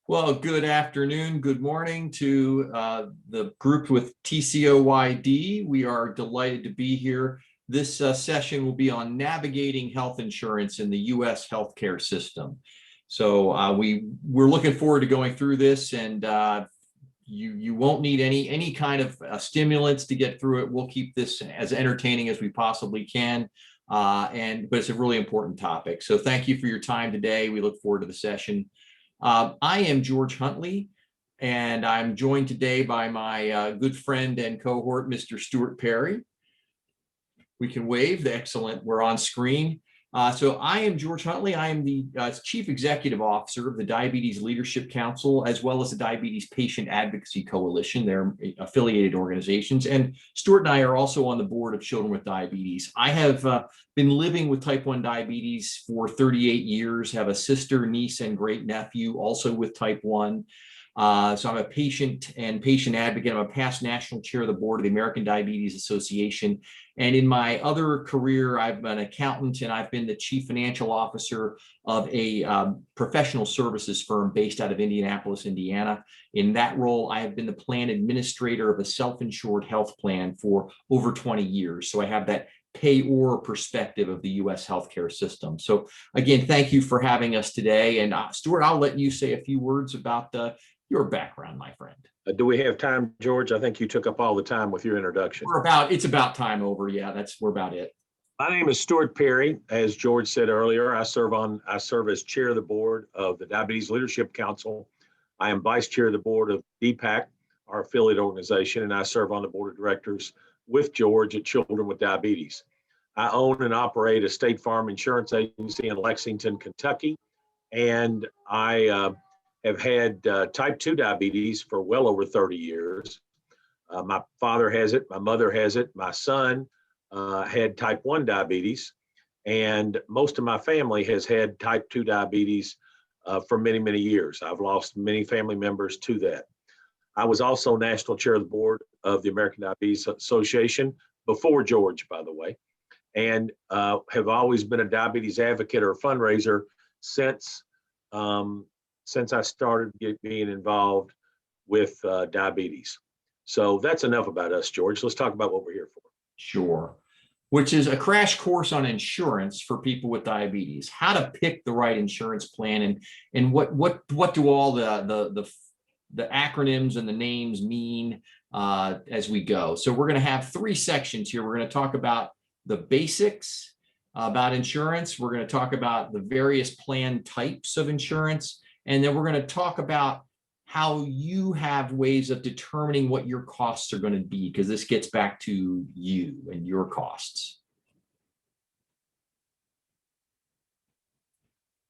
Well, good afternoon, good morning to the group with TCOYD. We are delighted to be here. This session will be on navigating health insurance in the U.S. healthcare system. So we're looking forward to going through this, and you won't need any kind of stimulants to get through it. We'll keep this as entertaining as we possibly can. But it's a really important topic. So thank you for your time today. We look forward to the session. I am George Huntley, and I'm joined today by my good friend and cohort, Mr. Stewart Perry. We can wave. Excellent. We're on screen. So I am George Huntley. I am the Chief Executive Officer of the Diabetes Leadership Council, as well as the Diabetes Patient Advocacy Coalition. They're affiliated organizations. And Stewart and I are also on the board of Children with Diabetes. I have been living with type 1 diabetes for 38 years, have a sister, niece, and great nephew also with type 1. So I'm a patient and patient advocate. I'm a past national chair of the board of the American Diabetes Association. And in my other career, I've been an accountant, and I've been the chief financial officer of a professional services firm based out of Indianapolis, Indiana. In that role, I have been the plan administrator of a self-insured health plan for over 20 years. So I have that pay-or perspective of the U.S. healthcare system. So again, thank you for having us today. And Stewart, I'll let you say a few words about your background, my friend. Do we have time, George? I think you took up all the time with your introduction. It's about time over. Yeah, we're about it. My name is Stewart Perry. As George said earlier, I serve as chair of the board of the Diabetes Leadership Council. I am vice chair of the board of DPAC, our affiliate organization, and I serve on the board of directors with George at Children with Diabetes. I own and operate a State Farm insurance agency in Lexington, Kentucky, and I have had type 2 diabetes for well over 30 years. My father has it, my mother has it, my son had type 1 diabetes, and most of my family has had type 2 diabetes for many, many years. I've lost many family members to that. I was also national chair of the board of the American Diabetes Association before George, by the way, and have always been a diabetes advocate or fundraiser since I started being involved with diabetes. So that's enough about us, George. Let's talk about what we're here for. Sure. Which is a crash course on insurance for people with diabetes, how to pick the right insurance plan, and what do all the acronyms and the names mean as we go. So we're going to have three sections here. We're going to talk about the basics about insurance. We're going to talk about the various plan types of insurance. And then we're going to talk about how you have ways of determining what your costs are going to be, because this gets back to you and your costs.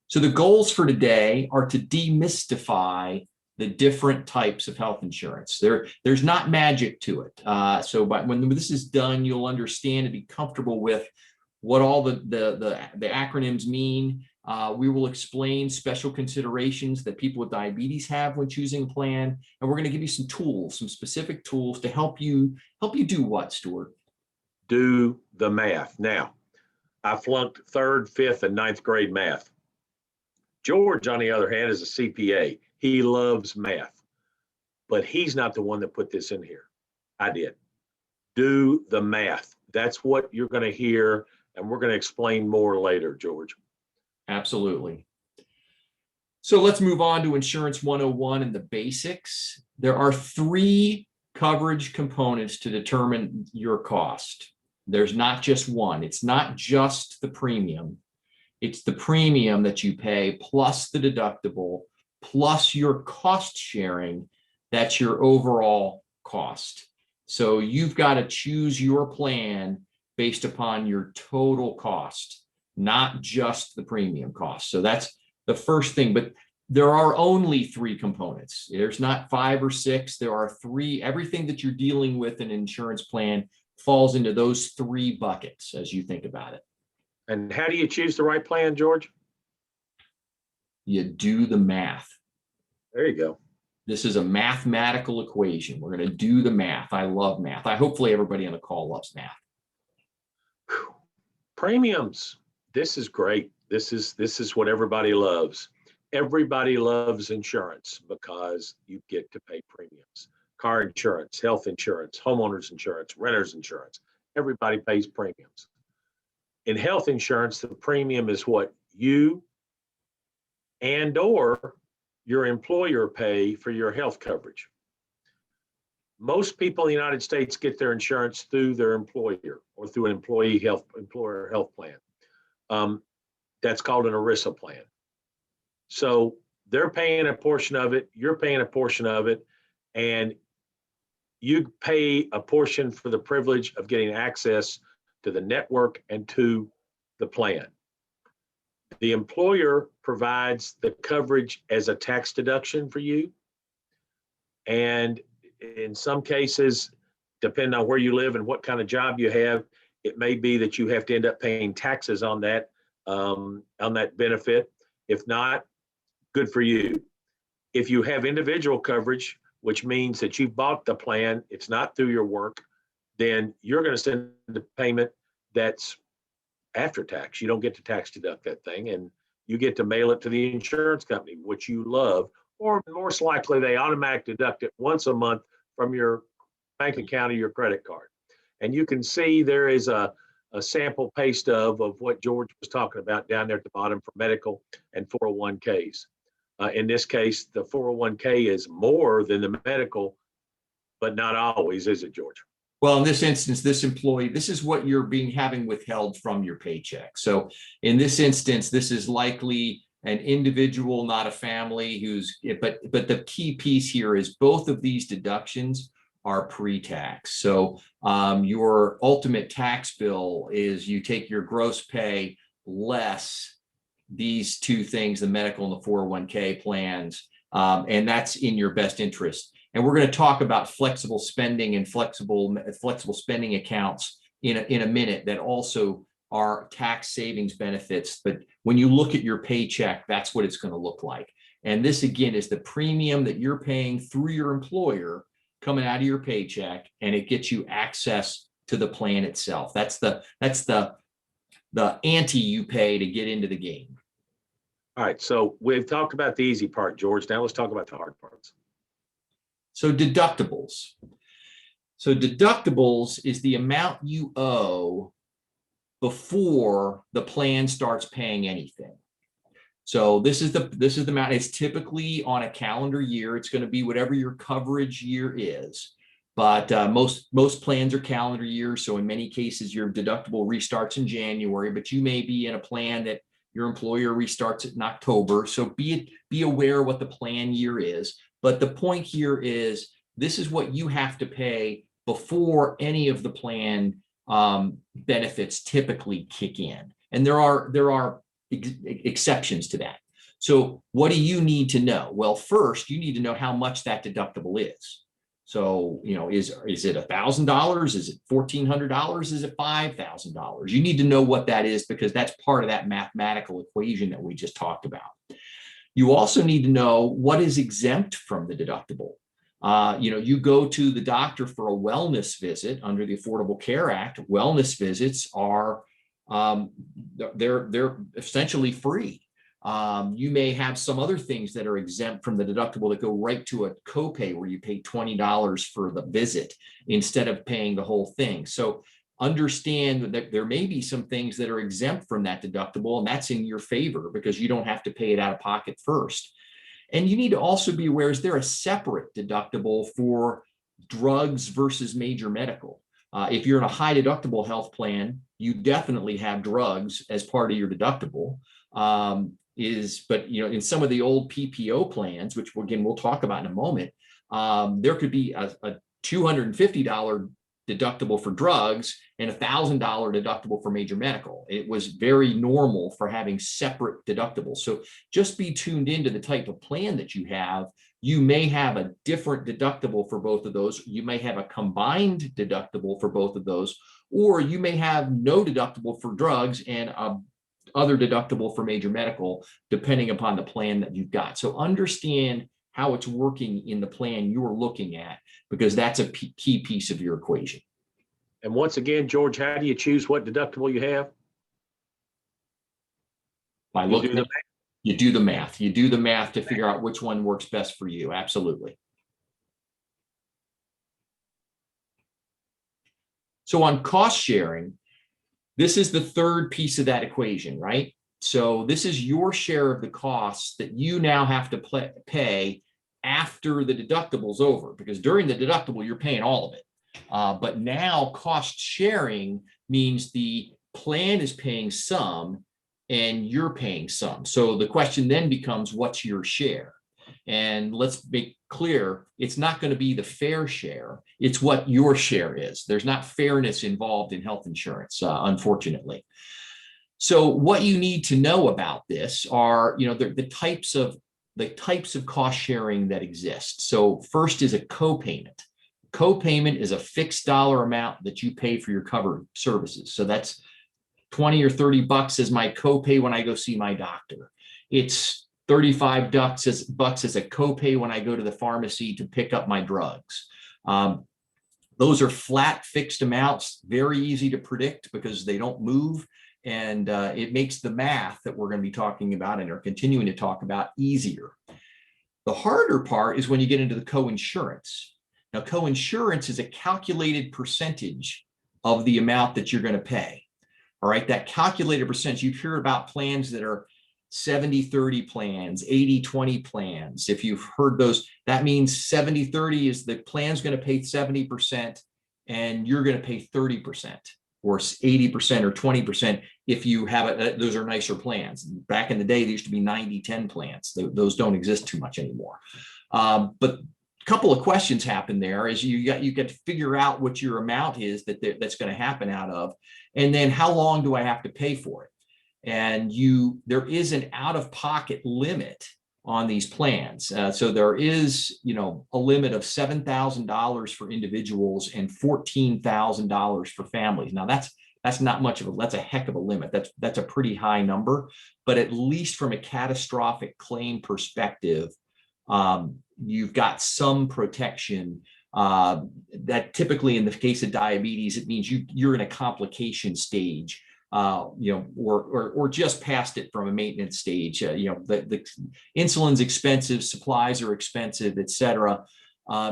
So the goals for today are to demystify the different types of health insurance. There's not magic to it. But when this is done, you'll understand and be comfortable with what all the acronyms mean. We will explain special considerations that people with diabetes have when choosing a plan, and we're going to give you some tools, some specific tools to help you do what, Stewart? Do the math. Now, I flunked 3rd, 5th, and 9th grade math. George, on the other hand, is a CPA. He loves math, but he's not the one that put this in here. I did. Do the math. That's what you're going to hear, and we're going to explain more later, George. Absolutely. So let's move on to Insurance 101 and the basics. There are 3 coverage components to determine your cost. There's not just one. It's not just the premium. It's the premium that you pay plus the deductible plus your cost sharing. That's your overall cost. So you've got to choose your plan based upon your total cost, not just the premium cost. So that's the first thing, but there are only 3 components. There's not 5 or 6. There are 3. Everything that you're dealing with in an insurance plan falls into those 3 buckets as you think about it. And how do you choose the right plan, George? You do the math. There you go. This is a mathematical equation. We're going to do the math. I love math. Hopefully everybody on the call loves math. Premiums. This is great. This is what everybody loves. Everybody loves insurance because you get to pay premiums. Car insurance, health insurance, homeowners insurance, renters insurance. Everybody pays premiums. In health insurance, the premium is what you and or your employer pay for your health coverage. Most people in the United States get their insurance through their employer or through an employer health plan. That's called an ERISA plan. So they're paying a portion of it, you're paying a portion of it, and you pay a portion for the privilege of getting access to the network and to the plan. The employer provides the coverage as a tax deduction for you. And in some cases, depending on where you live and what kind of job you have, it may be that you have to end up paying taxes on that benefit. If not, good for you. If you have individual coverage, which means that you've bought the plan, it's not through your work, then you're going to send the payment that's after tax. You don't get to tax deduct that thing, and you get to mail it to the insurance company, which you love, or most likely they automatically deduct it once a month from your bank account or your credit card. And you can see there is a sample pay stub of what George was talking about down there at the bottom for medical and 401ks. In this case, the 401k is more than the medical, but not always, is it, George? Well, in this instance, this employee, this is what you're having withheld from your paycheck. So in this instance, this is likely an individual, not a family but the key piece here is both of these deductions are pre-tax. So your ultimate tax bill is you take your gross pay less these two things, the medical and the 401k plans, and that's in your best interest. And we're going to talk about flexible spending and flexible spending accounts in a minute that also are tax savings benefits. But when you look at your paycheck, that's what it's going to look like. And this, again, is the premium that you're paying through your employer coming out of your paycheck, and it gets you access to the plan itself. That's the ante you pay to get into the game. All right, so we've talked about the easy part, George. Now let's talk about the hard parts. So deductibles. So deductibles is the amount you owe before the plan starts paying anything. So this is the amount. It's typically on a calendar year. It's going to be whatever your coverage year is. But most plans are calendar years. So in many cases, your deductible restarts in January, but you may be in a plan that your employer restarts it in October. So be aware what the plan year is. But the point here is this is what you have to pay before any of the plan benefits typically kick in. And there are exceptions to that. So what do you need to know? Well, first, you need to know how much that deductible is. So, is it $1,000? Is it $1,400? Is it $5,000? You need to know what that is because that's part of that mathematical equation that we just talked about. You also need to know what is exempt from the deductible. You go to the doctor for a wellness visit under the Affordable Care Act. Wellness visits are they're essentially free. You may have some other things that are exempt from the deductible that go right to a copay where you pay $20 for the visit instead of paying the whole thing. So understand that there may be some things that are exempt from that deductible, and that's in your favor because you don't have to pay it out of pocket first. And you need to also be aware, is there a separate deductible for drugs versus major medical? If you're in a high deductible health plan, you definitely have drugs as part of your deductible. But in some of the old PPO plans, which again we'll talk about in a moment, there could be a $250 deductible for drugs and $1,000 deductible for major medical. It was very normal for having separate deductibles. So just be tuned into the type of plan that you have. You may have a different deductible for both of those. You may have a combined deductible for both of those, or you may have no deductible for drugs and other deductible for major medical, depending upon the plan that you've got. So understand how it's working in the plan you're looking at, because that's a key piece of your equation. And once again, George, how do you choose what deductible you have? By looking at You do the math. You do the math to figure out which one works best for you. Absolutely. So on cost sharing, this is the third piece of that equation, right? So this is your share of the costs that you now have to pay after the deductible's over, because during the deductible, you're paying all of it. But now cost sharing means the plan is paying some and you're paying some. So the question then becomes, what's your share? And let's make clear, it's not going to be the fair share. It's what your share is. There's not fairness involved in health insurance, unfortunately. So what you need to know about this are, the types of cost sharing that exist. So first is a copayment. Copayment is a fixed dollar amount that you pay for your covered services. So that's 20 or 30 bucks as my copay when I go see my doctor. It's 35 bucks as a copay when I go to the pharmacy to pick up my drugs. Those are flat fixed amounts, very easy to predict because they don't move. And it makes the math that we're going to be talking about and are continuing to talk about easier. The harder part is when you get into the coinsurance. Now, coinsurance is a calculated percentage of the amount that you're going to pay. All right, that calculated percentage, you hear about plans that are 70-30 plans, 80-20 plans. If you've heard those, that means 70-30 is the plan's going to pay 70% and you're going to pay 30% or 80% or 20% if you have it. Those are nicer plans. Back in the day, there used to be 90-10 plans. Those don't exist too much anymore. But couple of questions happen there is you got to figure out what your amount is that's going to happen out of, and then how long do I have to pay for it? And there is an out-of-pocket limit on these plans. So there is, a limit of $7,000 for individuals and $14,000 for families. Now that's not much of that's a heck of a limit. That's a pretty high number, but at least from a catastrophic claim perspective, you've got some protection that typically in the case of diabetes, it means you're in a complication stage, or just past it from a maintenance stage. The insulin's expensive, supplies are expensive, et cetera.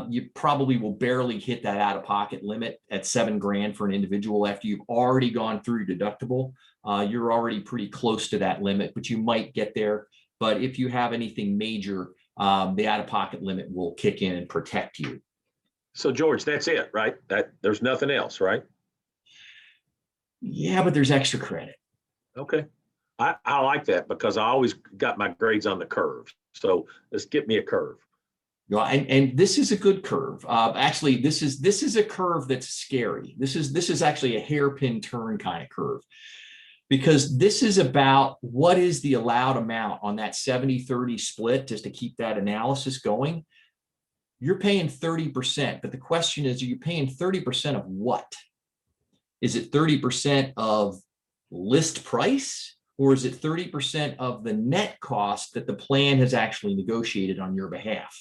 You probably will barely hit that out-of-pocket limit at $7,000 for an individual after you've already gone through deductible. You're already pretty close to that limit, but you might get there. But if you have anything major, the out-of-pocket limit will kick in and protect you. So George, that's it, right? There's nothing else, right? Yeah, but there's extra credit. Okay. I like that because I always got my grades on the curve. So let's get me a curve. And this is a good curve. Actually, this is a curve that's scary. This is actually a hairpin turn kind of curve, because this is about what is the allowed amount on that 70-30 split, just to keep that analysis going. You're paying 30%, but the question is, are you paying 30% of what? Is it 30% of list price, or is it 30% of the net cost that the plan has actually negotiated on your behalf?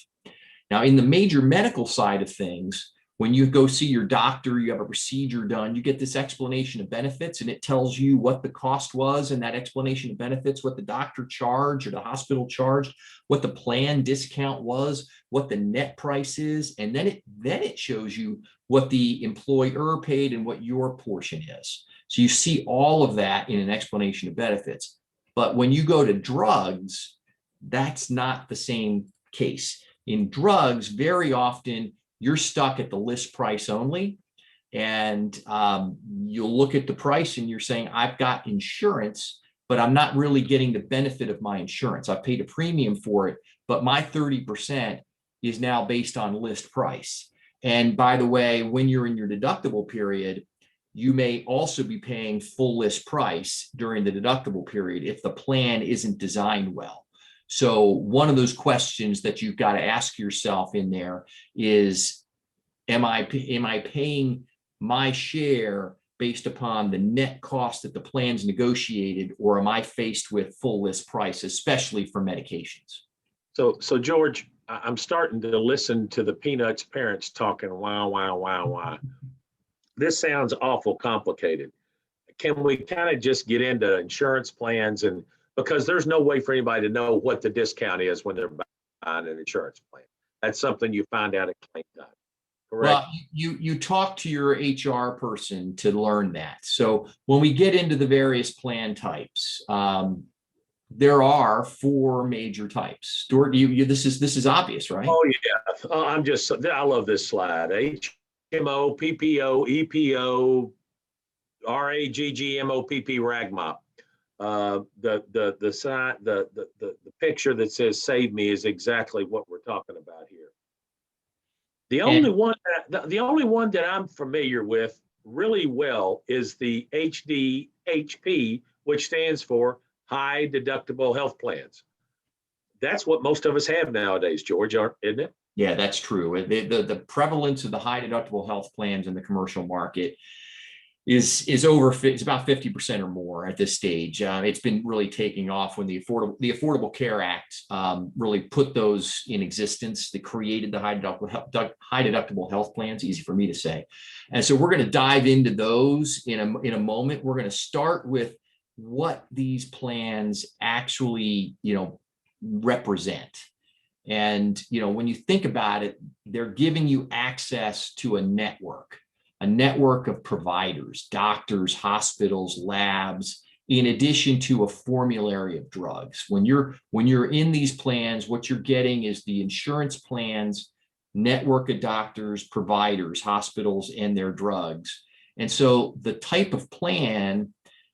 Now, in the major medical side of things, when you go see your doctor, you have a procedure done, you get this explanation of benefits, and it tells you what the cost was, and that explanation of benefits, what the doctor charged or the hospital charged, what the plan discount was, what the net price is, and then it shows you what the employer paid and what your portion is. So you see all of that in an explanation of benefits. But when you go to drugs, that's not the same case. In drugs, very often, you're stuck at the list price only. And you'll look at the price and you're saying, I've got insurance, but I'm not really getting the benefit of my insurance. I paid a premium for it, but my 30% is now based on list price. And by the way, when you're in your deductible period, you may also be paying full list price during the deductible period if the plan isn't designed well. So one of those questions that you've got to ask yourself in there is, am I paying my share based upon the net cost that the plan's negotiated, or am I faced with full list price, especially for medications? So George, I'm starting to listen to the Peanuts parents talking, wow. This sounds awful complicated. Can we kind of just get into insurance plans and because there's no way for anybody to know what the discount is when they're buying an insurance plan. That's something you find out at claim time. Correct? Well, you talk to your HR person to learn that. So when we get into the various plan types, there are 4 major types. Stewart, this is obvious, right? Oh yeah, I love this slide. HMO, PPO, EPO, RAGGMOPP, RAGMOP. The picture that says "Save Me" is exactly what we're talking about here. The only one that I'm familiar with really well is the HDHP, which stands for High Deductible Health Plans. That's what most of us have nowadays, George, isn't it? Yeah, that's true. The prevalence of the high deductible health plans in the commercial market is it's about 50% or more at this stage. It's been really taking off when the Affordable Care Act really put those in existence. That created the high deductible health plans. Easy for me to say. And so we're going to dive into those in a moment. We're going to start with what these plans actually represent. And when you think about it, they're giving you access to a network of providers, doctors, hospitals, labs, in addition to a formulary of drugs. When you're in these plans, what you're getting is the insurance plans, network of doctors, providers, hospitals, and their drugs. And so the type of plan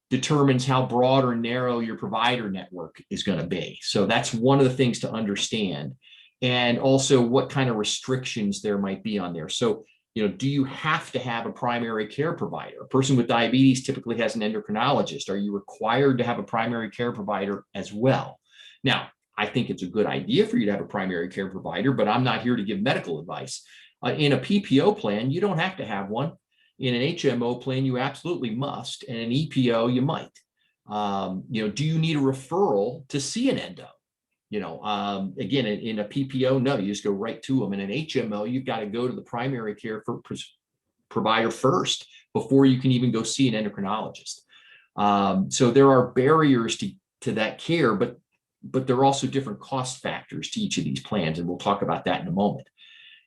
determines how broad or narrow your provider network is going to be. So that's one of the things to understand. And also what kind of restrictions there might be on there. So do you have to have a primary care provider? A person with diabetes typically has an endocrinologist. Are you required to have a primary care provider as well? Now, I think it's a good idea for you to have a primary care provider, but I'm not here to give medical advice. In a PPO plan, you don't have to have one. In an HMO plan, you absolutely must. And an EPO, you might. Do you need a referral to see an endo? Again, in a PPO, no, you just go right to them. In an HMO, you've got to go to the primary care provider first before you can even go see an endocrinologist. So there are barriers to that care, but there are also different cost factors to each of these plans, and we'll talk about that in a moment.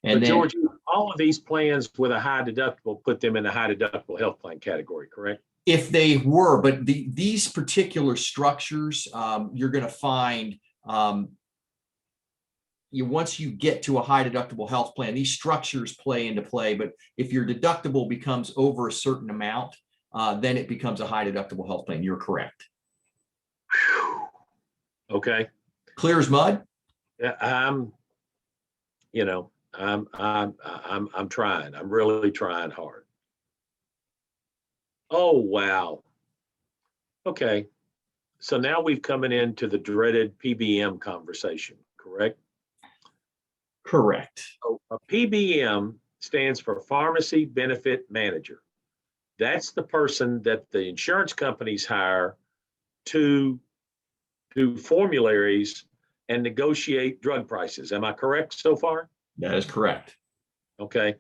And but George, all of these plans with a high deductible put them in the high deductible health plan category, correct? If they were, but these particular structures, you're going to find once you get to a high deductible health plan, these structures play into play. But if your deductible becomes over a certain amount, then it becomes a high deductible health plan. You're correct. Okay. Clear as mud. Yeah, I'm trying. I'm really trying hard. Oh, wow. Okay. So now we've coming into the dreaded PBM conversation, correct? Correct. So a PBM stands for Pharmacy Benefit Manager. That's the person that the insurance companies hire to do formularies and negotiate drug prices. Am I correct so far? That is correct. Okay.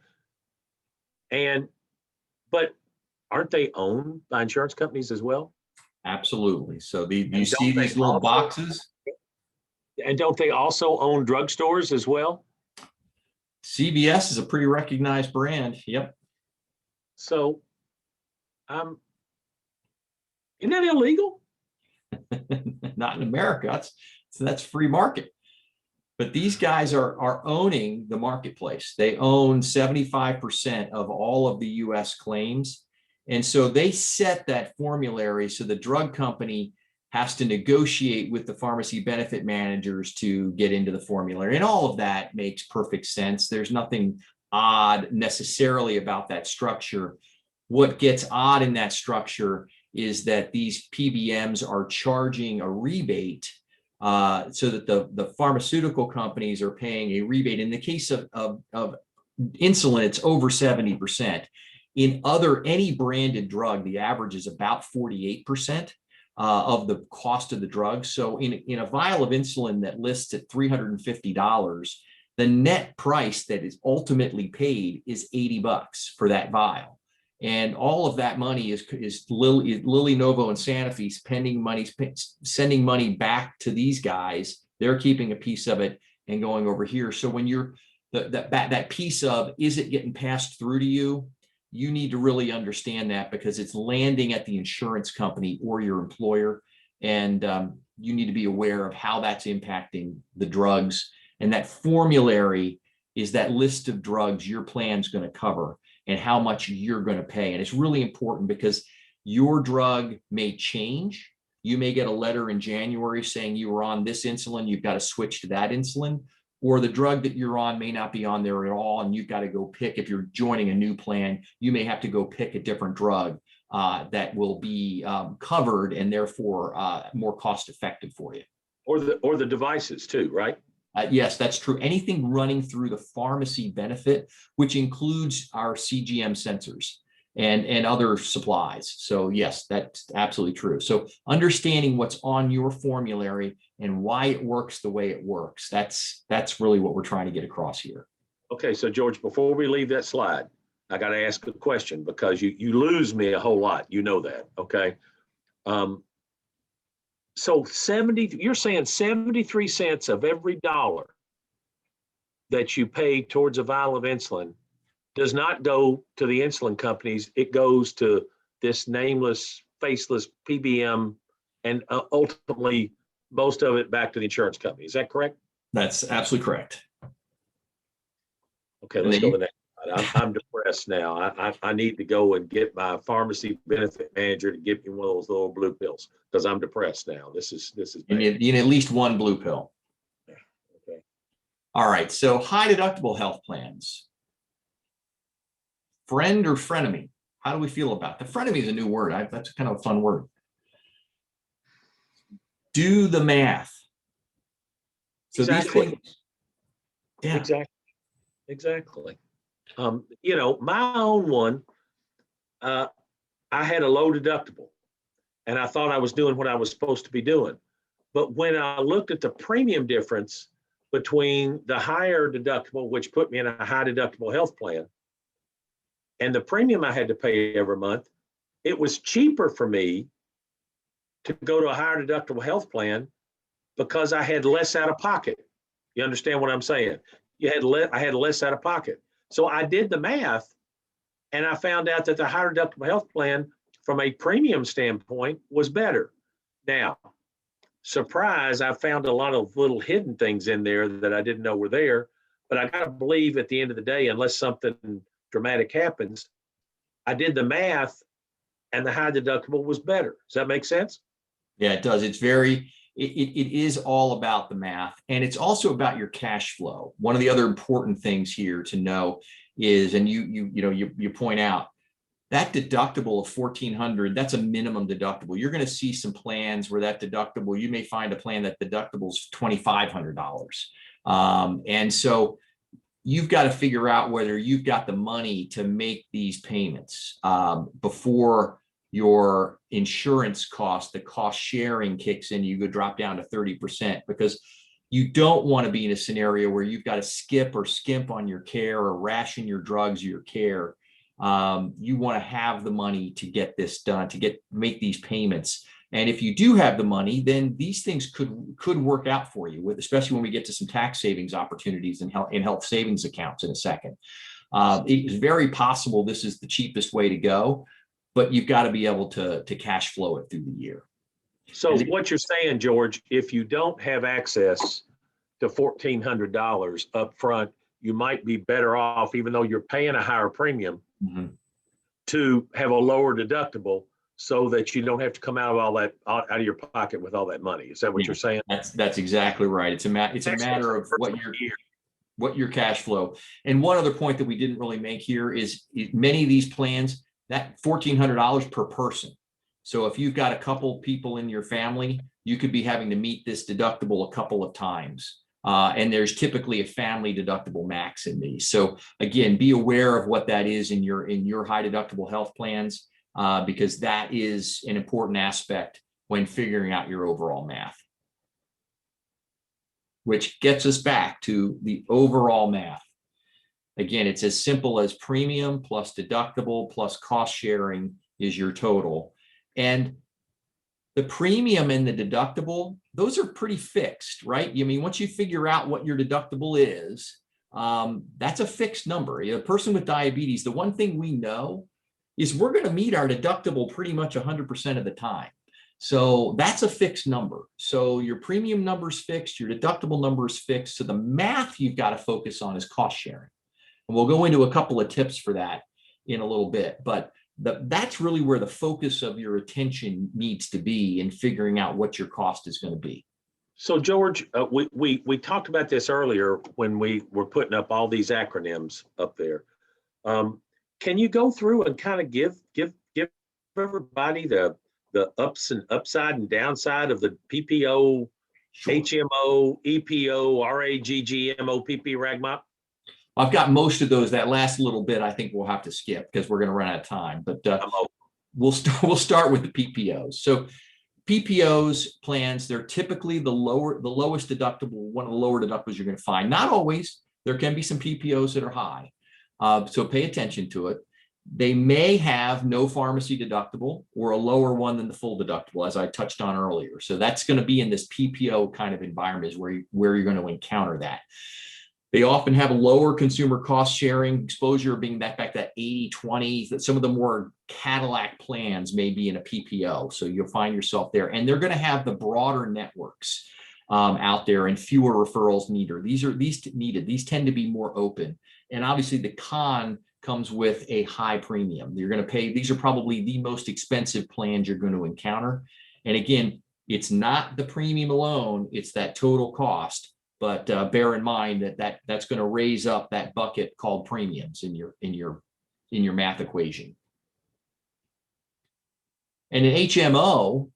But aren't they owned by insurance companies as well? Absolutely. So you see these little boxes? And don't they also own drugstores as well? CVS is a pretty recognized brand. Yep. So, isn't that illegal? Not in America. That's free market. But these guys are owning the marketplace. They own 75% of all of the US claims. And so they set that formulary so the drug company has to negotiate with the pharmacy benefit managers to get into the formulary. And all of that makes perfect sense. There's nothing odd necessarily about that structure. What gets odd in that structure is that these PBMs are charging a rebate so that the pharmaceutical companies are paying a rebate. In the case of insulin, it's over 70%. In any branded drug, the average is about 48% of the cost of the drug. So in a vial of insulin that lists at $350, the net price that is ultimately paid is $80 for that vial. And all of that money is Lilly, Novo, and Sanofi sending money back to these guys. They're keeping a piece of it and going over here. So when you're that piece of, is it getting passed through to you? You need to really understand that, because it's landing at the insurance company or your employer. And you need to be aware of how that's impacting the drugs. And that formulary is that list of drugs your plan's going to cover and how much you're going to pay. And it's really important, because your drug may change. You may get a letter in January saying you were on this insulin, you've got to switch to that insulin, or the drug that you're on may not be on there at all, and you've got to go pick. If you're joining a new plan, you may have to go pick a different drug that will be covered and therefore more cost effective for you. Or the devices too, right? Yes, that's true. Anything running through the pharmacy benefit, which includes our CGM sensors and other supplies. So yes, that's absolutely true. So understanding what's on your formulary and why it works the way it works, that's really what we're trying to get across here. Okay, so George, before we leave that slide, I got to ask a question, because you lose me a whole lot. You know that, okay? So you're saying 73 cents of every dollar that you pay towards a vial of insulin does not go to the insulin companies. It goes to this nameless, faceless PBM, and ultimately most of it back to the insurance company. Is that correct? That's absolutely correct. Okay, let's go to the next slide. I'm depressed now. I need to go and get my pharmacy benefit manager to give me one of those little blue pills, because I'm depressed now. This is you need at least one blue pill. Okay. All right. So high deductible health plans. Friend or frenemy? How do we feel about the frenemy? Is a new word. That's kind of a fun word. Do the math. So exactly. These things, yeah. Exactly. My own one, I had a low deductible, and I thought I was doing what I was supposed to be doing. But when I looked at the premium difference between the higher deductible, which put me in a high deductible health plan, and the premium I had to pay every month, it was cheaper for me to go to a higher deductible health plan, because I had less out of pocket. You understand what I'm saying? I had less out of pocket. So I did the math, and I found out that the higher deductible health plan from a premium standpoint was better. Now, surprise, I found a lot of little hidden things in there that I didn't know were there, but I got to believe at the end of the day, unless something dramatic happens, I did the math and the high deductible was better. Does that make sense? Yeah, it does. It is all about the math, and it's also about your cash flow. One of the other important things here to know is, and you point out, that deductible of $1,400, that's a minimum deductible. You're going to see some plans where that deductible, you may find a plan that deductible is $2,500. And so you've got to figure out whether you've got the money to make these payments before your insurance cost, the cost sharing kicks in, you go drop down to 30%, because you don't want to be in a scenario where you've got to skip or skimp on your care or ration your drugs or your care. You want to have the money to get this done, make these payments. And if you do have the money, then these things could work out for you, especially when we get to some tax savings opportunities in health savings accounts in a second. It is very possible this is the cheapest way to go, but you've got to be able to cash flow it through the year. So what you're saying, George, if you don't have access to $1,400 up front, you might be better off, even though you're paying a higher premium, to have a lower deductible, so that you don't have to come out of your pocket with all that money. Is that what you're saying? That's exactly right. It's a matter of what your cash flow. And one other point that we didn't really make here is many of these plans, that $1,400 per person. So if you've got a couple people in your family, you could be having to meet this deductible a couple of times. And there's typically a family deductible max in these. So again, be aware of what that is in your high deductible health plans, because that is an important aspect when figuring out your overall math. Which gets us back to the overall math. Again, it's as simple as premium plus deductible plus cost sharing is your total. And the premium and the deductible, those are pretty fixed, right? I mean, once you figure out what your deductible is, that's a fixed number. A person with diabetes, the one thing we know is we're going to meet our deductible pretty much 100% of the time. So that's a fixed number. So your premium number is fixed, your deductible number is fixed. So the math you've got to focus on is cost sharing. And we'll go into a couple of tips for that in a little bit, but that's really where the focus of your attention needs to be in figuring out what your cost is going to be. So George, we talked about this earlier when we were putting up all these acronyms up there. Can you go through and kind of give everybody the upside and downside of the PPO, sure, HMO, EPO, RAGG, MOPP, RAGMOP? I've got most of those. That last little bit, I think we'll have to skip because we're going to run out of time. But we'll start with the PPOs. So PPOs plans, they're typically the lowest deductible, one of the lower deductibles you're going to find. Not always. There can be some PPOs that are high. So pay attention to it. They may have no pharmacy deductible or a lower one than the full deductible, as I touched on earlier. So that's going to be in this PPO kind of environment is where you're going to encounter that. They often have a lower consumer cost sharing exposure, being back that 80-20, that some of the more Cadillac plans may be in a PPO. So you'll find yourself there. And they're going to have the broader networks out there and fewer referrals needed. These tend to be more open. And obviously the con comes with a high premium. You're going to pay, these are probably the most expensive plans you're going to encounter. And again, it's not the premium alone, it's that total cost. But bear in mind that's going to raise up that bucket called premiums in your math equation. And in HMO,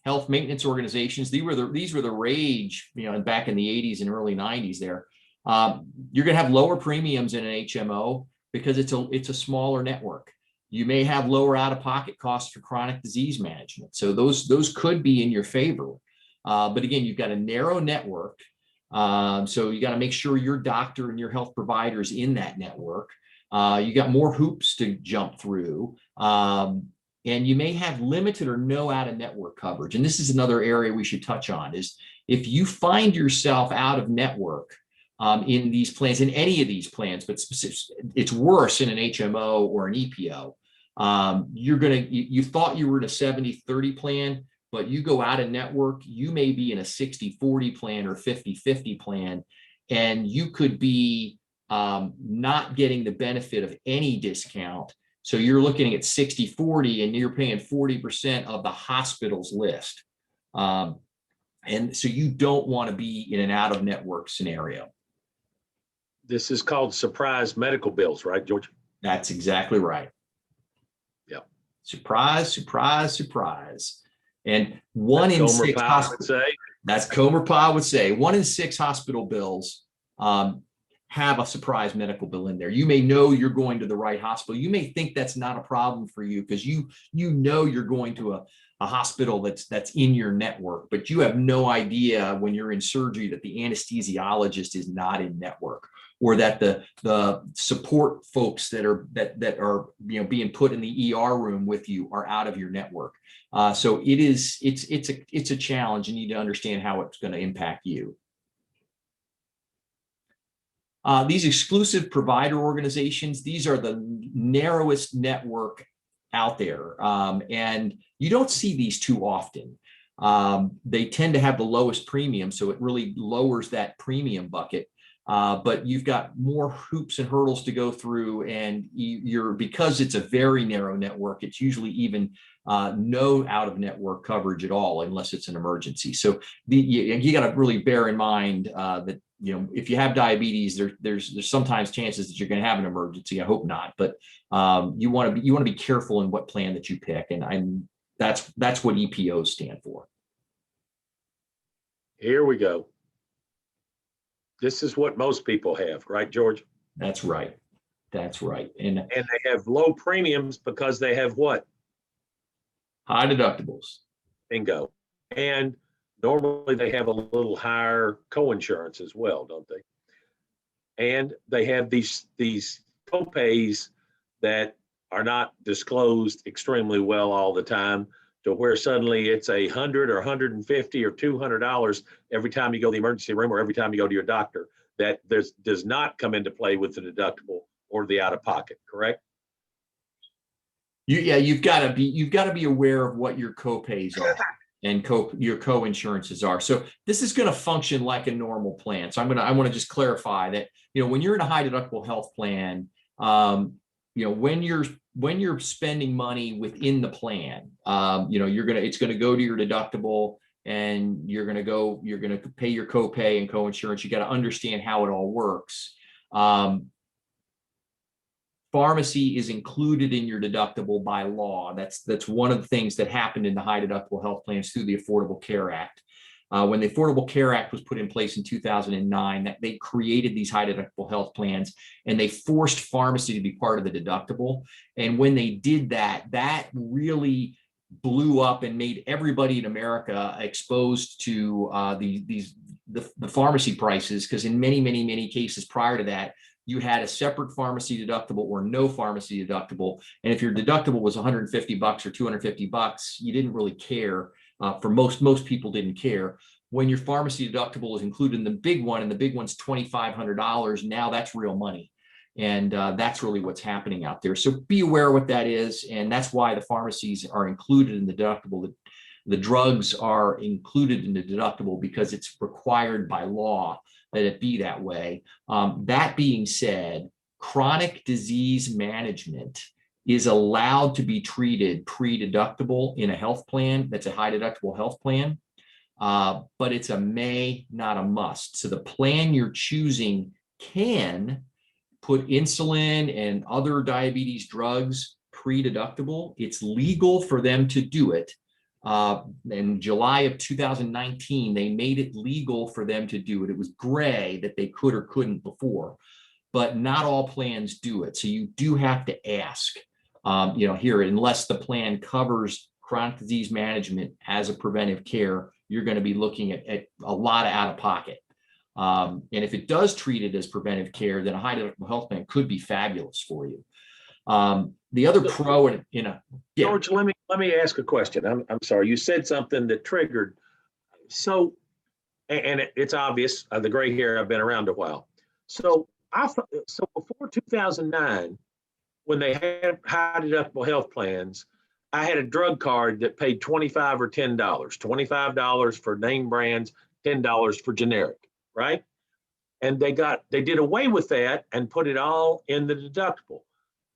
health maintenance organizations, these were the rage, back in the 80s and early 90s. There, you're going to have lower premiums in an HMO because it's a smaller network. You may have lower out-of-pocket costs for chronic disease management, so those could be in your favor. But again, you've got a narrow network. So you got to make sure your doctor and your health provider is in that network. You got more hoops to jump through, and you may have limited or no out-of-network coverage. And this is another area we should touch on, is if you find yourself out of network in these plans, in any of these plans, but it's worse in an HMO or an EPO. You thought you were in a 70-30 plan, but you go out of network, you may be in a 60-40 plan or 50-50 plan, and you could be not getting the benefit of any discount. So you're looking at 60-40 and you're paying 40% of the hospital's list. And so you don't want to be in an out-of-network scenario. This is called surprise medical bills, right, George? That's exactly right. Yeah. Surprise, surprise, surprise. And one in six hospitals, that's Comer Pa would say, 1 in 6 hospital bills have a surprise medical bill in there. You may know you're going to the right hospital. You may think that's not a problem for you because you know you're going to a hospital that's in your network, but you have no idea when you're in surgery that the anesthesiologist is not in network, or that the support folks that are being put in the ER room with you are out of your network. So it's a challenge. You need to understand how it's going to impact you. These exclusive provider organizations, these are the narrowest network out there. And you don't see these too often. They tend to have the lowest premium, so it really lowers that premium bucket. But you've got more hoops and hurdles to go through, and because it's a very narrow network, it's usually even no out-of-network coverage at all unless it's an emergency. So you got to really bear in mind that if you have diabetes, there's sometimes chances that you're going to have an emergency. I hope not, but you want to be careful in what plan that you pick, and that's what EPOs stand for. Here we go. This is what most people have, right, George? That's right. That's right. And they have low premiums because they have what? High deductibles. Bingo. And normally they have a little higher co-insurance as well, don't they? and they have these co-pays that are not disclosed extremely well all the time, to where suddenly it's $100 or $150 or $200 every time you go to the emergency room or every time you go to your doctor. That does not come into play with the deductible or the out-of-pocket, correct? You've got to be aware of what your co-pays are and your co-insurances are. So this is going to function like a normal plan. So I want to just clarify that, when you're in a high deductible health plan, when you're spending money within the plan, it's going to go to your deductible, and you're going to pay your copay and co-insurance. You got to understand how it all works. Pharmacy is included in your deductible by law. That's one of the things that happened in the high deductible health plans through the Affordable Care Act. When the Affordable Care Act was put in place in 2009, that they created these high deductible health plans, and they forced pharmacy to be part of the deductible. And when they did that, that really blew up and made everybody in America exposed to the pharmacy prices, because in many cases prior to that, you had a separate pharmacy deductible or no pharmacy deductible. And if your deductible was $150 or $250, you didn't really care. For most people didn't care. When your pharmacy deductible is included in the big one, and the big one's $2,500, now that's real money. And that's really what's happening out there. So be aware of what that is. And that's why the pharmacies are included in the deductible. The drugs are included in the deductible because it's required by law that it be that way. That being said, chronic disease management is allowed to be treated pre-deductible in a health plan that's a high deductible health plan, but it's a may, not a must. So the plan you're choosing can put insulin and other diabetes drugs pre-deductible. It's legal for them to do it. In July of 2019, they made it legal for them to do it. It was gray that they could or couldn't before, but not all plans do it. So you do have to ask, here, unless the plan covers chronic disease management as a preventive care, you're going to be looking at a lot of out-of-pocket. And if it does treat it as preventive care, then a high deductible health plan could be fabulous for you. The other pro, and George, let me ask a question. I'm sorry, you said something that triggered. So, and it's obvious, the gray hair, I've been around a while. So before 2009, when they had high deductible health plans, I had a drug card that paid $25 or $10, $25 for name brands, $10 for generic, right? And they did away with that and put it all in the deductible.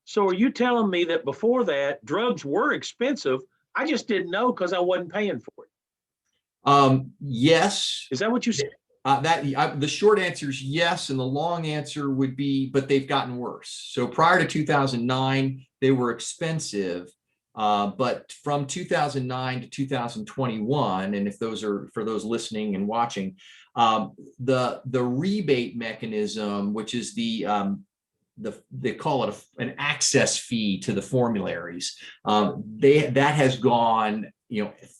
So are you telling me that before that, drugs were expensive? I just didn't know because I wasn't paying for it. Yes. Is that what you said? The short answer is yes, and the long answer would be, but they've gotten worse. So prior to 2009, they were expensive, but from 2009 to 2021, and if those are for those listening and watching, the rebate mechanism, which is they call it an access fee to the formularies, that has gone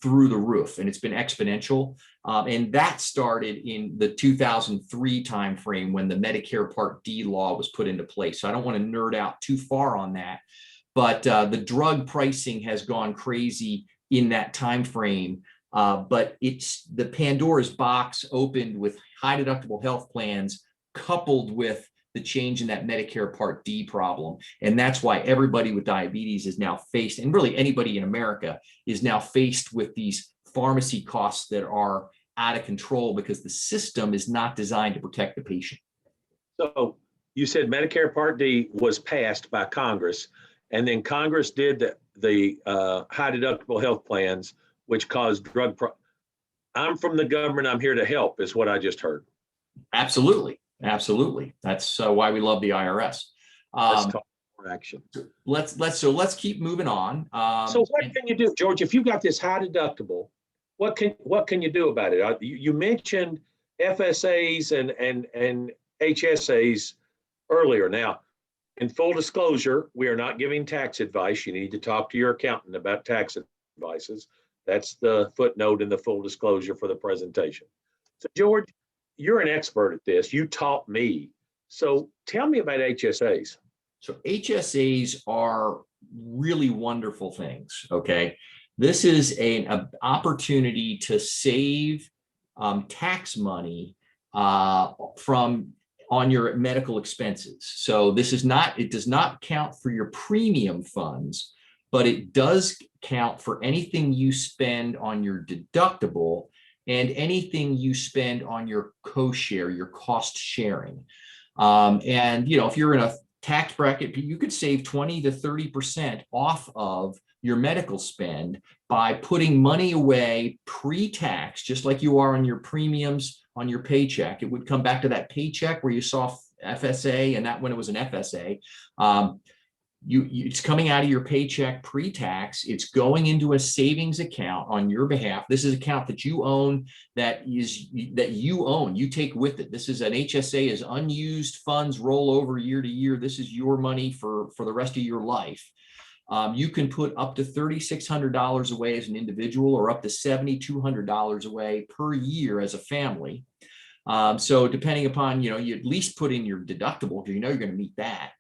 through the roof, and it's been exponential. And that started in the 2003 timeframe when the Medicare Part D law was put into place. So I don't want to nerd out too far on that, but the drug pricing has gone crazy in that timeframe. But it's the Pandora's box opened with high deductible health plans coupled with the change in that Medicare Part D problem. And that's why everybody with diabetes is now faced, and really anybody in America is now faced with these pharmacy costs that are out of control because the system is not designed to protect the patient. So you said Medicare Part D was passed by Congress, and then Congress did the high deductible health plans, which caused I'm from the government, I'm here to help, is what I just heard. Absolutely. That's why we love the IRS. Let's talk more action. Let's keep moving on. So what can you do, George? If you've got this high deductible, what can you do about it? You mentioned FSAs and HSAs earlier. Now, in full disclosure, we are not giving tax advice. You need to talk to your accountant about tax advices. That's the footnote in the full disclosure for the presentation. So, George, you're an expert at this. You taught me. So tell me about HSAs. So HSAs are really wonderful things, okay? This is an opportunity to save tax money from on your medical expenses. So this is not, it does not count for your premium funds, but it does count for anything you spend on your deductible and anything you spend on your co-share, your cost sharing. And, you know, if you're in a tax bracket, you could save 20 to 30% off of your medical spend by putting money away pre-tax, just like you are on your premiums on your paycheck. It would come back to that paycheck where you saw FSA, and that when it was an FSA, it's coming out of your paycheck pre-tax. It's going into a savings account on your behalf. This is an account that you own, that you own, you take with it. This is an HSA, is unused funds roll over year to year. This is your money for the rest of your life. You can put up to $3,600 away as an individual, or up to $7,200 away per year as a family. So depending upon, you know, you at least put in your deductible because you know you're going to meet that.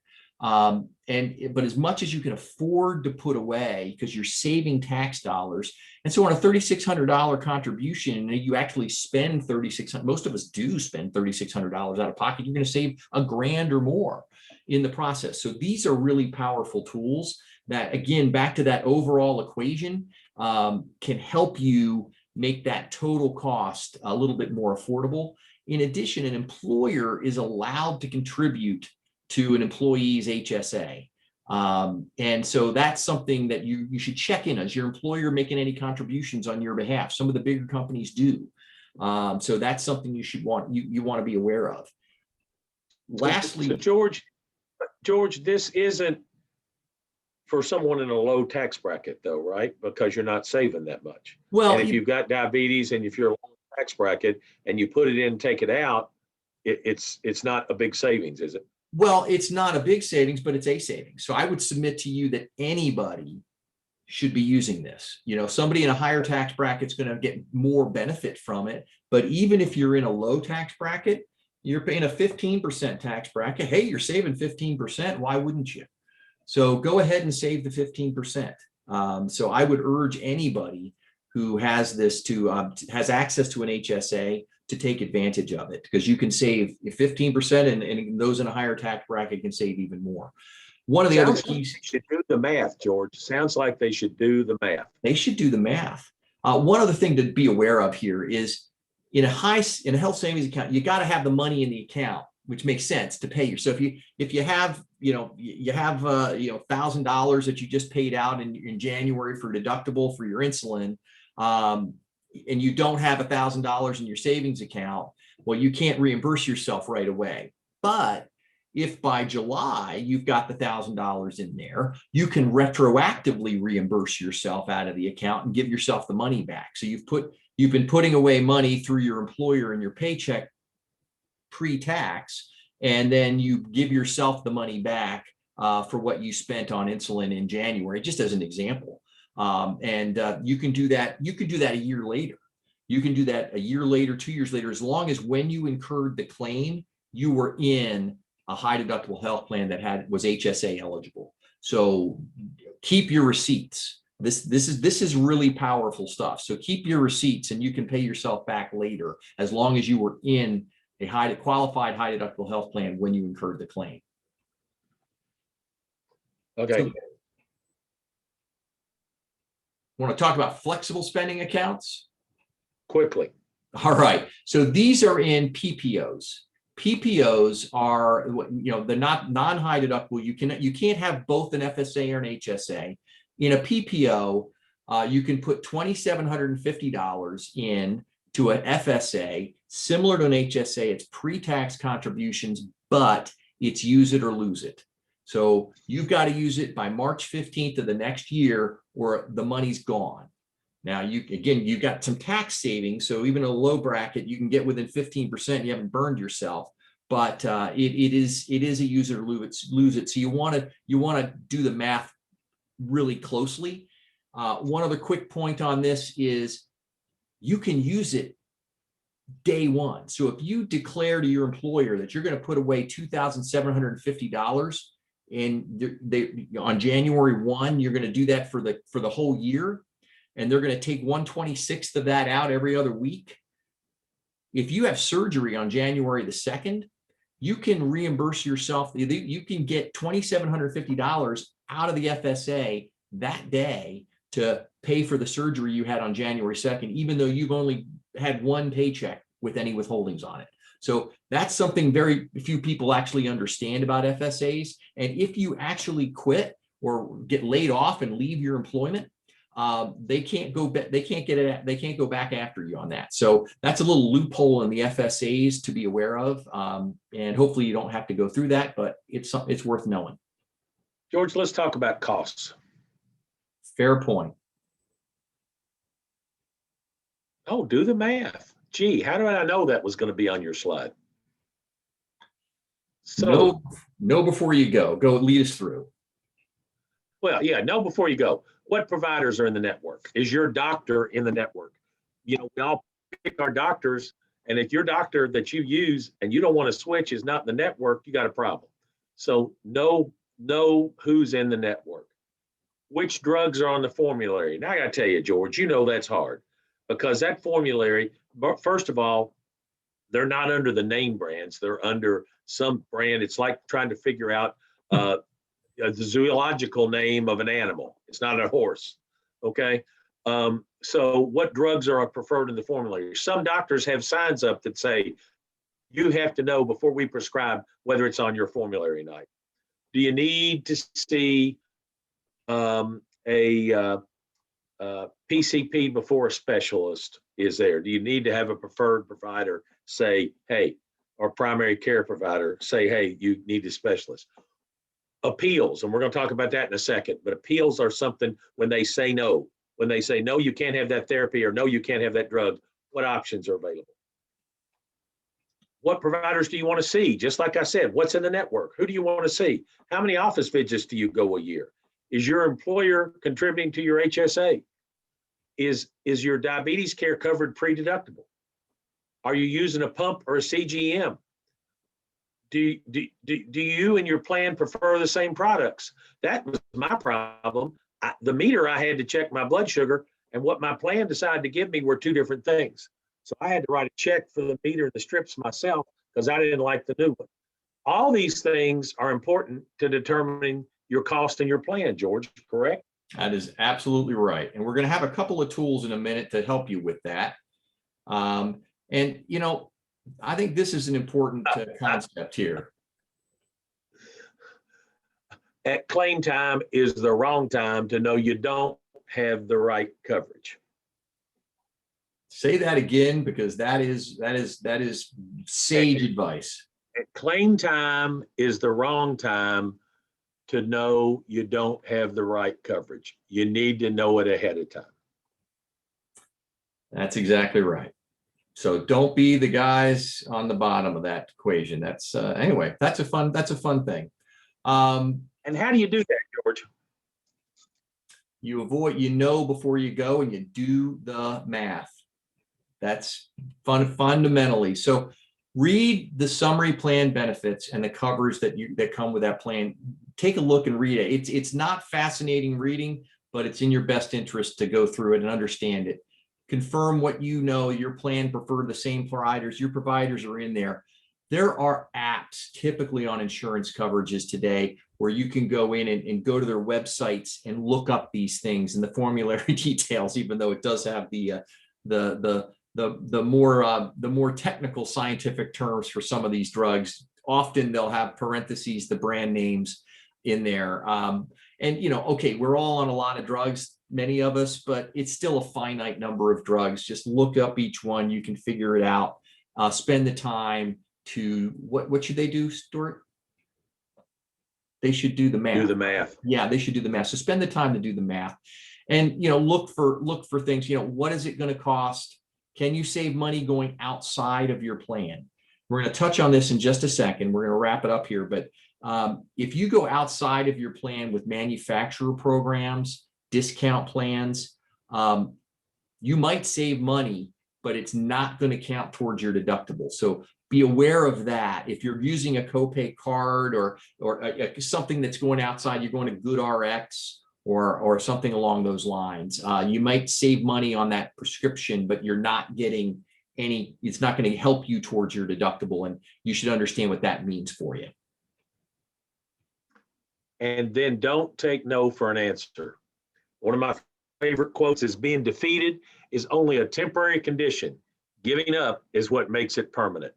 But as much as you can afford to put away, because you're saving tax dollars. And so on a $3,600 contribution, you actually spend $3,600. Most of us do spend $3,600 out of pocket. You're going to save $1,000 or more in the process. So these are really powerful tools that, again, back to that overall equation, can help you make that total cost a little bit more affordable. In addition, an employer is allowed to contribute to an employee's HSA. And so that's something that you should check in. Is your employer making any contributions on your behalf? Some of the bigger companies do. So that's something you should want to be aware of. Lastly, so George, this isn't for someone in a low tax bracket though, right? Because you're not saving that much. well, And if you've got diabetes and if you're a low tax bracket and you put it in, take it out, it's not a big savings, is it? Well, it's not a big savings, but it's a savings. So I would submit to you that anybody should be using this. You know, somebody in a higher tax bracket is going to get more benefit from it. But even if you're in a low tax bracket, you're paying a 15% tax bracket. Hey, you're saving 15%. Why wouldn't you? So go ahead and save the 15%. So I would urge anybody who has this has access to an HSA to take advantage of it, because you can save 15%, and those in a higher tax bracket can save even more. One of the other keys, they should do the math, George. Sounds like they should do the math. They should do the math. One other thing to be aware of here is in a health savings account, you got to have the money in the account, which makes sense to pay you. So if you have $1,000 that you just paid out in January for deductible for your insulin, and you don't have $1,000 in your savings account, well, you can't reimburse yourself right away. But if by July you've got the $1,000 in there, you can retroactively reimburse yourself out of the account and give yourself the money back. So you've been putting away money through your employer in your paycheck pre-tax, and then you give yourself the money back for what you spent on insulin in January, just as an example. You can do that. You can do that a year later. You can do that a year later, 2 years later, as long as when you incurred the claim, you were in a high deductible health plan that was HSA eligible. So keep your receipts. This is really powerful stuff. So keep your receipts, and you can pay yourself back later as long as you were in a qualified high deductible health plan when you incurred the claim. Okay. So, want to talk about flexible spending accounts? Quickly. All right. So these are in PPOs. PPOs are, they're not non-high deductible. You can't have both an FSA or an HSA. In a PPO, you can put $2,750 in to an FSA, similar to an HSA. It's pre-tax contributions, but it's use it or lose it. So you've got to use it by March 15th of the next year, or the money's gone. Now, you've got some tax savings. So even a low bracket, you can get within 15%. You haven't burned yourself, but it is a use it or lose it. So you want to do the math really closely. One other quick point on this is you can use it day one. So if you declare to your employer that you're going to put away $2,750 and on January 1, you're going to do that for the whole year, and they're going to take 1/26 of that out every other week. If you have surgery on January the 2nd, you can reimburse yourself. You can get $2,750 out of the FSA that day to pay for the surgery you had on January 2nd, even though you've only had one paycheck with any withholdings on it. So that's something very few people actually understand about FSAs. And if you actually quit or get laid off and leave your employment, they can't go back. They can't go back after you on that. So that's a little loophole in the FSAs to be aware of. And hopefully you don't have to go through that, but it's worth knowing. George, let's talk about costs. Fair point. Oh, do the math. Gee, how did I know that was going to be on your slide? So, know before you go. Go lead us through. well, yeah, know before you go. What providers are in the network? Is your doctor in the network? You know, we all pick our doctors, and if your doctor that you use and you don't want to switch is not in the network, you got a problem. So know who's in the network. Which drugs are on the formulary? Now I got to tell you, George, you know that's hard because that formulary, first of all, they're not under the name brands. They're under some brand. It's like trying to figure out the zoological name of an animal. It's not a horse. Okay. So what drugs are preferred in the formulary? Some doctors have signs up that say, you have to know before we prescribe whether it's on your formulary or not. Do you need to see a PCP before a specialist is there? Do you need to have a preferred provider say, hey, or primary care provider say, hey, you need a specialist? Appeals, and we're going to talk about that in a second, but appeals are something when they say no. When they say, no, you can't have that therapy, or no, you can't have that drug, what options are available? What providers do you want to see? Just like I said, what's in the network? Who do you want to see? How many office visits do you go a year? Is your employer contributing to your HSA? Is your diabetes care covered pre-deductible? Are you using a pump or a CGM? Do you and your plan prefer the same products? That was my problem. The meter I had to check my blood sugar, and what my plan decided to give me were two different things. So I had to write a check for the meter and the strips myself because I didn't like the new one. All these things are important to determining your cost and your plan, George, correct? That is absolutely right. And we're going to have a couple of tools in a minute to help you with that. And, you know, I think this is an important concept here. At claim time is the wrong time to know you don't have the right coverage. Say that again, because that is sage advice. At claim time is the wrong time to know you don't have the right coverage. You need to know it ahead of time. That's exactly right. So don't be the guys on the bottom of that equation. That's anyway, that's a fun thing. And how do you do that, George? You know before you go, and you do the math. That's fundamentally. So read the summary plan benefits and the covers that come with that plan. Take a look and read it. It's not fascinating reading, but it's in your best interest to go through it and understand it. Confirm what you know. Your plan prefer the same providers. Your providers are in there. There are apps typically on insurance coverages today where you can go in and go to their websites and look up these things and the formulary details, even though it does have the more technical scientific terms for some of these drugs. Often they'll have parentheses, the brand names in there. And, you know, okay, we're all on a lot of drugs, many of us, but it's still a finite number of drugs. Just look up each one. You can figure it out. Spend the time to, what should they do, Stewart? They should do the math. Do the math. Yeah, they should do the math. So spend the time to do the math. And, you know, look for things, you know, what is it going to cost? Can you save money going outside of your plan? We're going to touch on this in just a second. We're going to wrap it up here. But if you go outside of your plan with manufacturer programs, discount plans, you might save money but it's not going to count towards your deductible. So be aware of that. If you're using a copay card or something that's going outside, you're going to GoodRx or something along those lines. You might save money on that prescription, but you're not getting any, it's not going to help you towards your deductible. And you should understand what that means for you. And then don't take no for an answer. One of my favorite quotes is, being defeated is only a temporary condition. Giving up is what makes it permanent.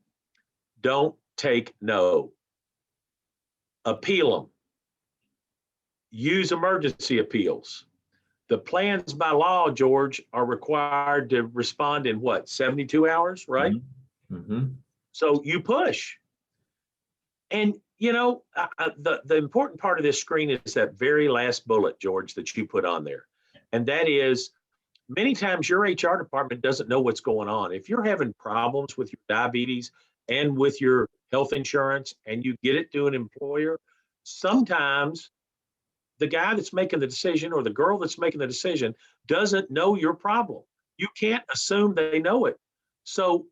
Don't take no. Appeal them. Use emergency appeals. The plans by law, George, are required to respond in what, 72 hours, right? Mm-hmm. So you push. And, you know, the important part of this screen is that very last bullet, George, that you put on there. And that is, many times your HR department doesn't know what's going on. If you're having problems with your diabetes and with your health insurance and you get it to an employer, sometimes the guy that's making the decision or the girl that's making the decision doesn't know your problem. You can't assume they know it. So,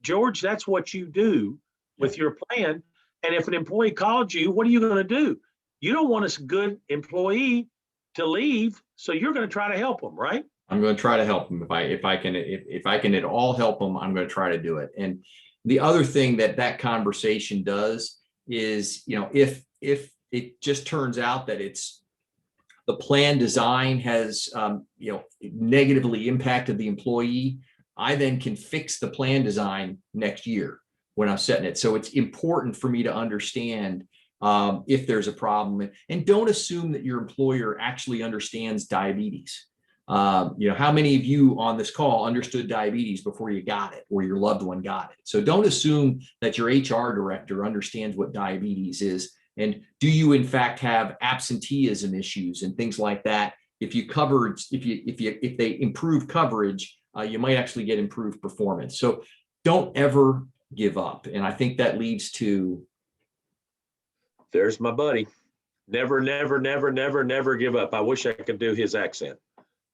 George, that's what you do with your plan. And if an employee called you, what are you going to do? You don't want a good employee to leave, so you're going to try to help them, right? I'm going to try to help them. If I can at all help them, I'm going to try to do it. And the other thing that conversation does is, you know, if it just turns out that it's the plan design has, you know, negatively impacted the employee, I then can fix the plan design next year when I'm setting it. So it's important for me to understand if there's a problem, and don't assume that your employer actually understands diabetes. You know, how many of you on this call understood diabetes before you got it or your loved one got it? So don't assume that your HR director understands what diabetes is. And do you in fact have absenteeism issues and things like that? If they improve coverage, you might actually get improved performance. So don't ever give up. And I think that leads to, there's my buddy. Never, never, never, never, never give up. I wish I could do his accent.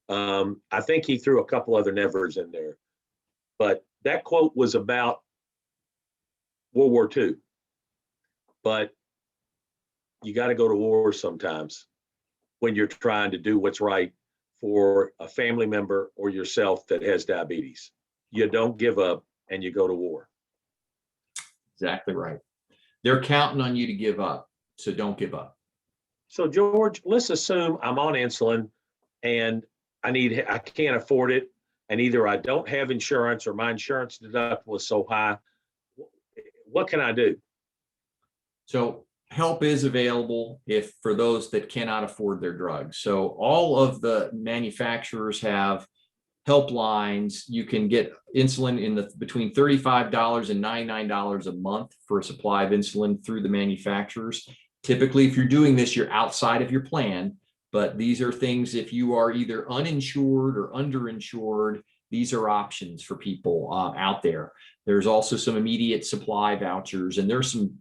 I think he threw a couple other nevers in there, but that quote was about World War II. But you got to go to war sometimes when you're trying to do what's right for a family member or yourself that has diabetes. You don't give up and you go to war. exactly right. They're counting on you to give up. So don't give up. So George, let's assume I'm on insulin and I can't afford it. And either I don't have insurance or my insurance deductible is so high. What can I do? So help is available for those that cannot afford their drugs. So all of the manufacturers have helplines. You can get insulin in between $35 and $99 a month for a supply of insulin through the manufacturers. Typically, if you're doing this, you're outside of your plan, but these are things, if you are either uninsured or underinsured, these are options for people out there. There's also some immediate supply vouchers, and there's some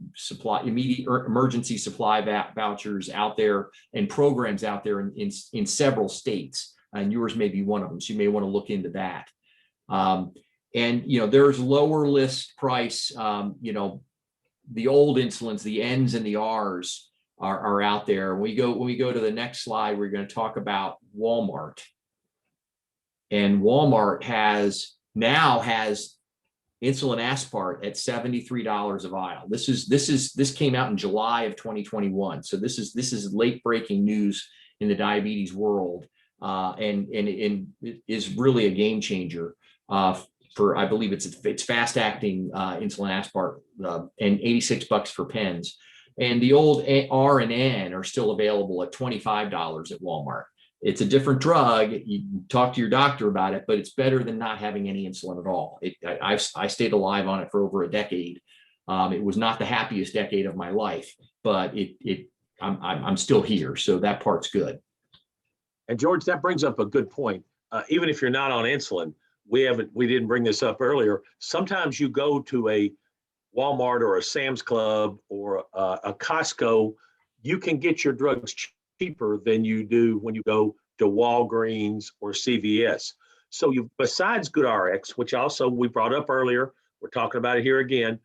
immediate emergency supply vouchers out there and programs out there in several states, and yours may be one of them. So you may want to look into that. And, you know, there's lower list price, you know, the old insulins, the N's and the R's are out there. When we go to the next slide, we're going to talk about Walmart. And Walmart now has insulin aspart at $73 a vial. This came out in July of 2021. So this is late breaking news in the diabetes world, and it is really a game changer for, I believe it's fast acting insulin aspart, and $86 for pens. And the old R and N are still available at $25 at Walmart. It's a different drug. You talk to your doctor about it, but it's better than not having any insulin at all. I stayed alive on it for over a decade. It was not the happiest decade of my life, but I'm still here, so that part's good. And George, that brings up a good point. Even if you're not on insulin, we didn't bring this up earlier. Sometimes you go to a Walmart or a Sam's Club or a Costco, you can get your drugs cheaper than you do when you go to Walgreens or CVS. So you, besides GoodRx, which also we brought up earlier, we're talking about it here again.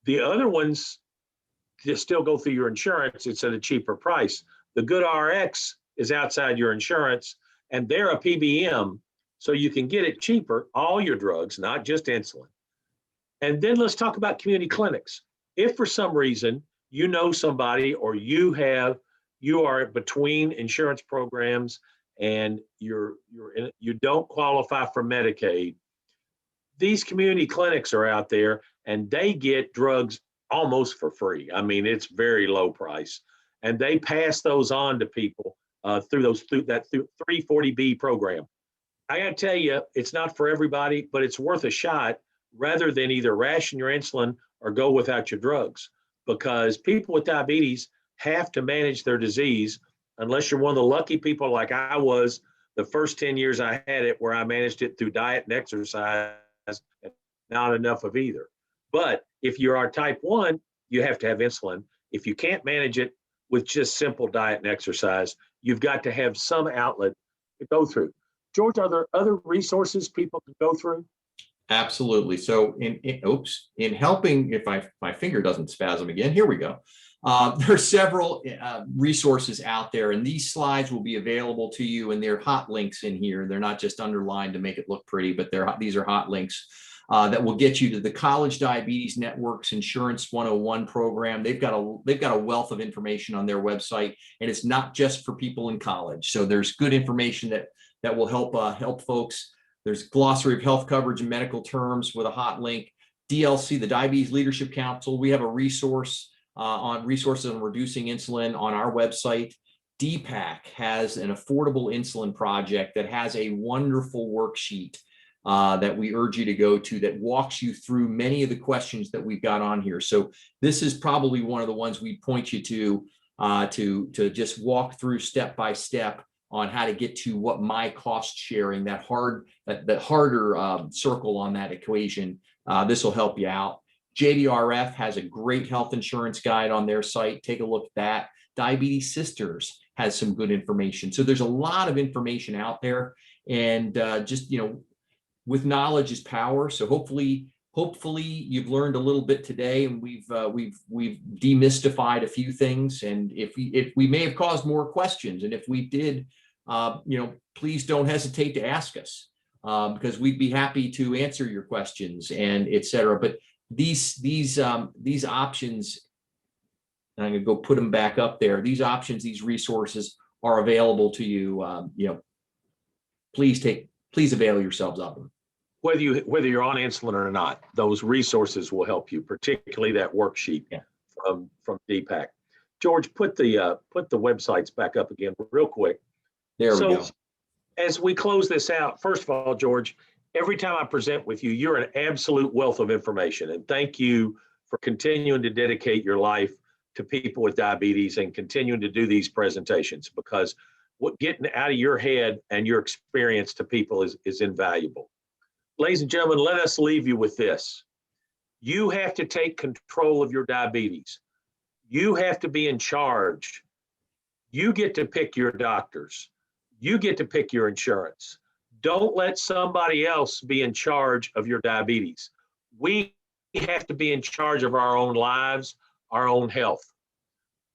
The other ones just still go through your insurance. It's at a cheaper price. The GoodRx is outside your insurance, and they're a PBM, so you can get it cheaper, all your drugs, not just insulin. And then let's talk about community clinics. If for some reason you know somebody, or you are between insurance programs and you don't qualify for Medicaid, these community clinics are out there and they get drugs almost for free. I mean, it's very low price, and they pass those on to people through that 340B program. I got to tell you, it's not for everybody, but it's worth a shot rather than either ration your insulin or go without your drugs, because people with diabetes have to manage their disease unless you're one of the lucky people like I was the first 10 years I had it, where I managed it through diet and exercise, and not enough of either. But if you are type 1, you have to have insulin. If you can't manage it with just simple diet and exercise, you've got to have some outlet to go through. George, are there other resources people can go through? Absolutely. So in helping, if my finger doesn't spasm again, here we go. There are several resources out there, and these slides will be available to you, and they're hot links in here. They're not just underlined to make it look pretty, but these are hot links that will get you to the College Diabetes Network's Insurance 101 program. They've got a wealth of information on their website, and it's not just for people in college. So there's good information that will help folks. There's glossary of health coverage and medical terms with a hot link. DLC, the Diabetes Leadership Council, we have a resource on resources on reducing insulin on our website. DPAC has an affordable insulin project that has a wonderful worksheet that we urge you to go to, that walks you through many of the questions that we've got on here. So this is probably one of the ones we point you to just walk through step by step on how to get to what my cost sharing, that harder circle on that equation. This will help you out. JDRF has a great health insurance guide on their site. Take a look at that. Diabetes Sisters has some good information. So there's a lot of information out there, and with knowledge is power. So hopefully you've learned a little bit today, and we've demystified a few things. And if we may have caused more questions, and if we did, please don't hesitate to ask us, because we'd be happy to answer your questions and et cetera. But these options, and I'm going to go put them back up there. These options, these resources are available to you. Please avail yourselves of them. Whether you're on insulin or not, those resources will help you, particularly that worksheet from DPAC. George, put the websites back up again real quick. There we go. As we close this out, first of all, George, every time I present with you, you're an absolute wealth of information. And thank you for continuing to dedicate your life to people with diabetes and continuing to do these presentations, because what getting out of your head and your experience to people is invaluable. Ladies and gentlemen, let us leave you with this. You have to take control of your diabetes. You have to be in charge. You get to pick your doctors. You get to pick your insurance. Don't let somebody else be in charge of your diabetes. We have to be in charge of our own lives, our own health.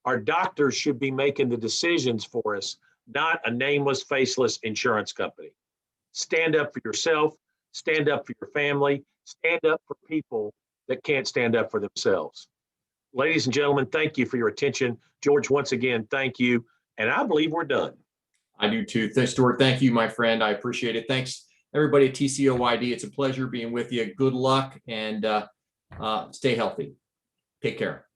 Our doctors should be making the decisions for us, not a nameless, faceless insurance company. Stand up for yourself, stand up for your family, stand up for people that can't stand up for themselves. Ladies and gentlemen, thank you for your attention. George, once again, thank you. And I believe we're done. I do too. Stewart, thank you, my friend. I appreciate it. Thanks, everybody at TCOYD. It's a pleasure being with you. Good luck, and stay healthy. Take care.